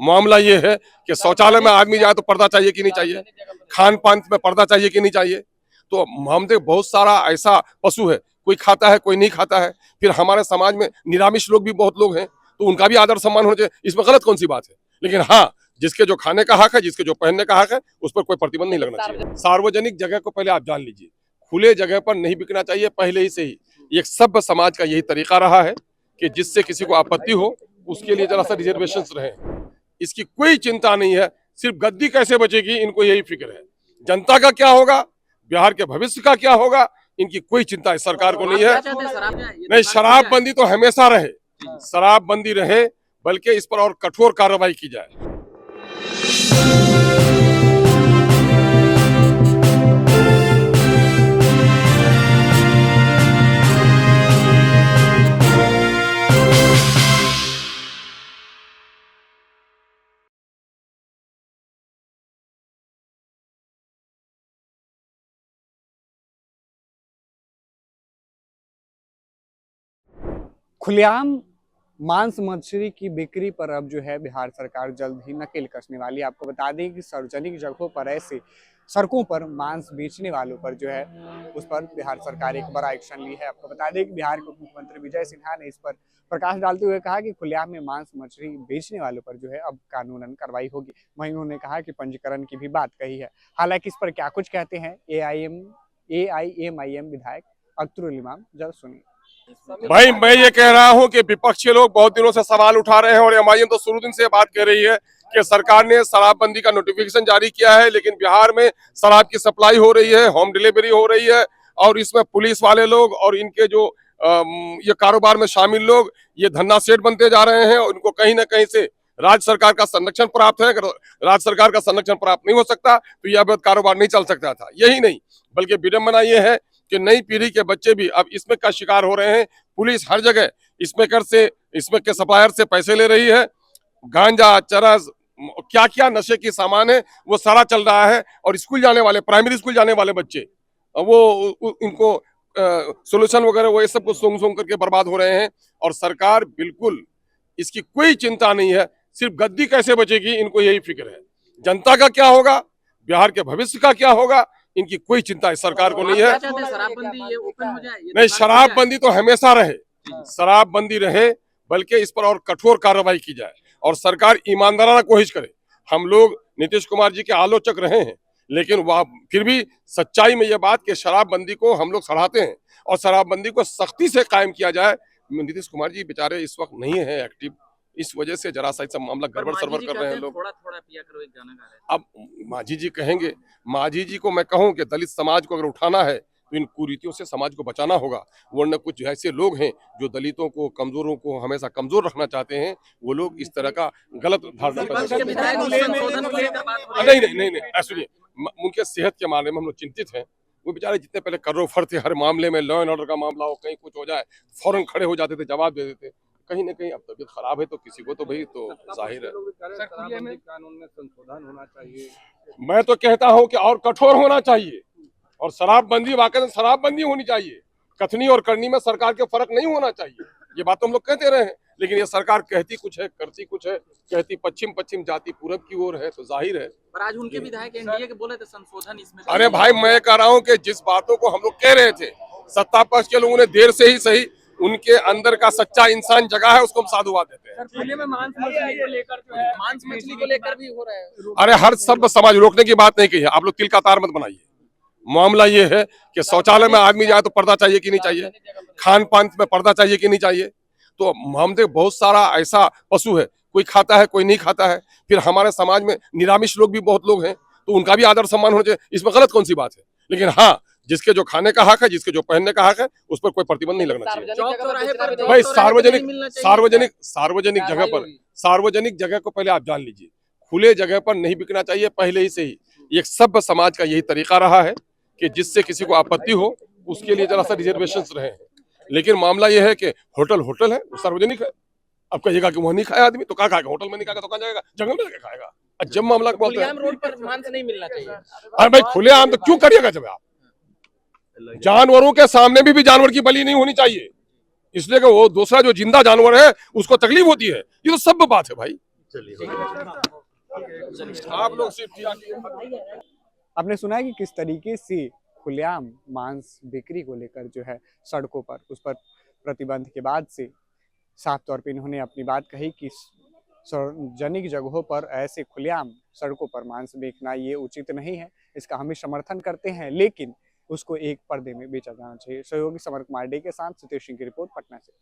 मामला ये है कि शौचालय में आदमी जाए तो पर्दा चाहिए कि नहीं चाहिए, खान पान में पर्दा चाहिए कि नहीं चाहिए। तो हम देख बहुत सारा ऐसा पशु है, कोई खाता है कोई नहीं खाता है। फिर हमारे समाज में निरामिष लोग भी बहुत लोग हैं, तो उनका भी आदर सम्मान होना चाहिए। इसमें गलत कौन सी बात है? लेकिन हाँ, जिसके जो खाने का हक है, जिसके जो पहनने का हक है, उस पर कोई प्रतिबंध नहीं लगना चाहिए। सार्वजनिक जगह को पहले आप जान लीजिए, खुले जगह पर नहीं बिकना चाहिए पहले ही से ही। एक सभ्य समाज का यही तरीका रहा है कि जिससे किसी को आपत्ति हो उसके लिए जरा सा रिजर्वेशन रहे। इसकी कोई चिंता नहीं है, सिर्फ गद्दी कैसे बचेगी इनको यही फिक्र है। जनता का क्या होगा, बिहार के भविष्य का क्या होगा, इनकी कोई चिंता इस सरकार को नहीं है। नहीं, शराबबंदी तो हमेशा रहे, शराबबंदी रहे, बल्कि इस पर और कठोर कार्रवाई की जाए। खुलेआम मांस मछली की बिक्री पर अब जो है बिहार सरकार जल्द ही नकेल कसने वाली है। आपको बता दें कि सार्वजनिक जगहों पर ऐसे सड़कों पर मांस बेचने वालों पर जो है उस पर बिहार सरकार एक बड़ा एक्शन ली है। आपको बता दें कि बिहार के उप मुख्यमंत्री विजय सिन्हा ने इस पर प्रकाश डालते हुए कहा कि खुलेआम में मांस मछली बेचने वालों पर जो है अब कानूनन कार्रवाई होगी। वहीं उन्होंने कहा कि पंजीकरण की भी बात कही है। हालांकि इस पर क्या कुछ कहते हैं AIMIM विधायक अख्तरुल इमाम, जल्द सुनिए। भाई मैं ये कह रहा हूँ कि विपक्ष के लोग बहुत दिनों से सवाल उठा रहे हैं और एमआईएम तो शुरू दिन से बात कर रही है कि सरकार ने शराबबंदी का नोटिफिकेशन जारी किया है, लेकिन बिहार में शराब की सप्लाई हो रही है, होम डिलीवरी हो रही है, और इसमें पुलिस वाले लोग और इनके जो ये कारोबार में शामिल लोग ये धन्ना सेठ बनते जा रहे हैं। और इनको कहीं ना कहीं से राज्य सरकार का संरक्षण प्राप्त है। अगर राज्य सरकार का संरक्षण प्राप्त नहीं हो सकता तो यह अवैध कारोबार नहीं चल सकता था। यही नहीं, बल्कि विडंबना ये है कि नई पीढ़ी के बच्चे भी अब इसमें का शिकार हो रहे हैं। पुलिस हर जगह इसमें के सप्लायर से पैसे ले रही है। गांजा, चरस, क्या क्या नशे की सामान है वो सारा चल रहा है। और स्कूल जाने वाले, प्राइमरी स्कूल जाने वाले बच्चे वो इनको सोल्यूशन वगैरह वो ये सब कुछ सूंघ सूंघ करके बर्बाद हो रहे हैं। और सरकार बिल्कुल इसकी कोई चिंता नहीं है, सिर्फ गद्दी कैसे बचेगी इनको यही फिक्र है। जनता का क्या होगा, बिहार के भविष्य का क्या होगा, इनकी कोई चिंता इस सरकार को नहीं है। नहीं, शराबबंदी तो हमेशा रहे, शराबबंदी रहे, बल्कि इस पर और कठोर कार्रवाई की जाए और सरकार ईमानदाराना कोशिश करे। हम लोग नीतीश कुमार जी के आलोचक रहे हैं, लेकिन वह फिर भी सच्चाई में यह बात कि शराबबंदी को हम लोग सराहते हैं और शराबबंदी को सख्ती से कायम किया जाए। नीतीश कुमार जी बेचारे इस वक्त नहीं है एक्टिव, इस वजह से जरा सा मामला गड़बड़ सरबर कर रहे हैं लोग। थोड़ा पिया करो, एक गाना गा रहे हैं। अब मांझी जी कहेंगे, मांझी जी को मैं कहूं कि दलित समाज को अगर उठाना है तो इन कुरीतियों से समाज को बचाना होगा। वरना कुछ ऐसे लोग हैं जो दलितों को, कमजोरों को हमेशा कमजोर रखना चाहते हैं, वो लोग इस तरह का गलत धारणा नहीं नहीं नहीं नहीं सुनिए, उनके सेहत के मामले में हम लोग चिंतित हैं। वो बेचारे जितने पहले कर्रोफर थे, हर मामले में लॉ एंड ऑर्डर का मामला हो, कहीं कुछ हो जाए फौरन खड़े हो जाते थे, जवाब दे देते। कहीं ना कहीं अब तबीयत खराब है तो किसी को तो भाई तो जाहिर है कानून में संशोधन होना चाहिए। मैं तो कहता हूं कि और कठोर होना चाहिए और शराबबंदी वाकई शराबबंदी होनी चाहिए। कथनी और करनी में सरकार के फर्क नहीं होना चाहिए। ये बात तो हम लोग कहते रहे हैं, लेकिन ये सरकार कहती कुछ है, करती कुछ है। कहती पश्चिम पश्चिम जाती पूरब की ओर है, तो जाहिर है। पर आज उनके विधायक एनडीए के बोले थे संशोधन इसमें। अरे भाई मैं कह रहा हूं कि जिस बातों को हम लोग कह रहे थे, सत्ता पक्ष के लोगों ने देर से ही सही, उनके अंदर का सच्चा इंसान जगह है उसको हम साधुवाद देते हैं। खुले में मांस मछली को लेकर जो है, मांस मछली को लेकर भी हो रहा है। अरे हर सब समाज रोकने की बात नहीं की है, आप लोग तिल का तार मत बनाइए। मामला ये है कि शौचालय में आदमी जाए तो पर्दा चाहिए कि नहीं चाहिए, खान पान में पर्दा चाहिए कि नहीं चाहिए। तो हम देख बहुत सारा ऐसा पशु है, कोई खाता है कोई नहीं खाता है। फिर हमारे समाज में निरामिष लोग भी बहुत लोग हैं, तो उनका भी आदर सम्मान होना चाहिए। इसमें गलत कौन सी बात है? लेकिन हाँ, जिसके जो खाने का हक है, जिसके जो पहनने का हक है, उस पर कोई प्रतिबंध नहीं लगना चाहिए। भाई सार्वजनिक जगह को पहले आप जान लीजिए, खुले जगह पर नहीं बिकना चाहिए पहले ही से ही। एक सभ्य समाज का यही तरीका रहा है कि जिससे किसी को आपत्ति हो उसके लिए जरा सा रिजर्वेशन रहे। लेकिन मामला यह है कि होटल है, सार्वजनिक है। अब कहिएगा कि वहाँ नहीं खाया आदमी तो कहाँ खाएगा? होटल में नहीं खाएगा तो कहाँ जाएगा? जंगल में जाकर खाएगा। जब मामला रोड पर मांस नहीं मिलना चाहिए। अरे भाई खुलेआम तो क्यों करिएगा? जब आप जानवरों के सामने भी जानवर की बलि नहीं होनी चाहिए, इसलिए कि वो दूसरा जो जिंदा जानवर है उसको तकलीफ होती है। ये तो सब बात है भाई। आप लोग सिर्फ आपने सुना है कि किस तरीके से खुलेआम मांस बिक्री को लेकर जो है सड़कों पर उस पर प्रतिबंध के बाद से साफ तौर पे इन्होंने अपनी बात कही कि सार्वजनिक जगहों पर ऐसे खुलेआम सड़कों पर मांस बेचना ये उचित नहीं है। इसका हम भी समर्थन करते हैं, लेकिन उसको एक पर्दे में बेचा जाना चाहिए। सहयोगी समर कुमार डे के साथ सितेश सिंह की रिपोर्ट पटना से।